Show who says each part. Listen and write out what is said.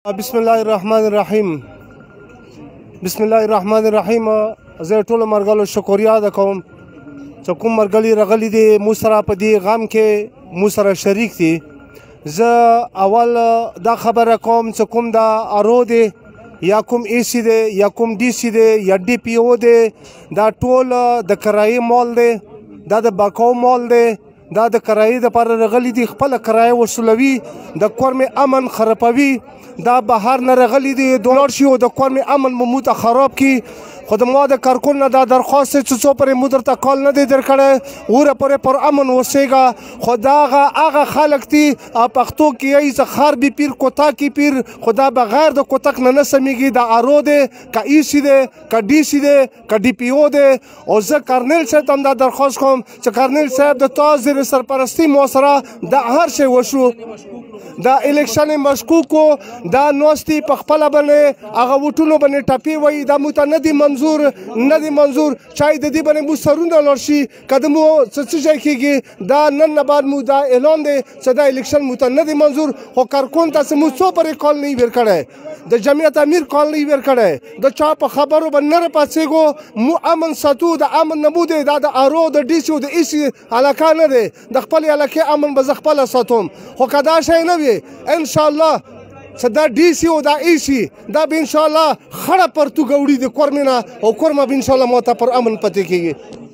Speaker 1: بسم الله الرحمن الرحیم. بسم الله الرحمن الرحیم. زه ټول مرګلو شکریا ادا کوم چې کوم مرګلي رغلي دي مو سره په دې غم کې مو سره شریک دي. زه اول دا خبره کوم چې کوم دا ارو دی یا کوم ای سی دی یا کوم ډي سي دی یا ډي پی او دی، دا ټول د کرایې مال دی، دا د باکو مال دی، دا د کرایې دپاره رغلي دي، خپله کرایه وصولوي، د کور مې امن خرابوي. دا بهر نه رغلي دي دوړ شي او د کور مې امن مو ته خراب کی. خو د ما د کارکون نه دا درخواست چې څو پرې مو درته کال نه دی درکړی وره پورې پر امن اوسېږه. خو دا هغه خلک دي پښتو کې یې چې خار بي پیر کوتاکي پیر، خو دا بغیر د کوتک نه سمېږي. دا ارو دی که ای سی دی که ډي سي دی که ډي پی او دی. او زه کارنیل صاحب ته هم دا درخواست کوم چې کارنیل صاحب د تا زیر سرپرستي مو سره دا هر شی وشو، دا الیکشن مشکوکو، دا نوستي په خپله باندې هغه ووټونو باندې ټپې وایي، دا مو ته نه دي منظور، نه دي منظور. چای د دې باندې مو سرونه لوړ شي که د مو څه ځای کېږي. دا نن نه بعد مو دا اعلان دی چې دا الیکشن مو ته نه دی منظور. خو کارکون ته چې مو څو پرې کال نه ویر کړی، د جمعیت امیر کال نه ویر کړی، د چا په خبرو باندې نه راپاڅېږو. مو امن ساتو، د امن نه مو دی، دا د ارو د ډي سي او د ای سي علاقه نه دی، د خپلې علاقې امن به زه خپله ساتم. خو که دا شی نه وي انشاءالله چې دا ډي سي او دا ای سي دا به انشاءالله خړه پرتوګه وړي د کور مې نه، او کور ما به انشاءالله ما ته پر امن پاتې کېږي.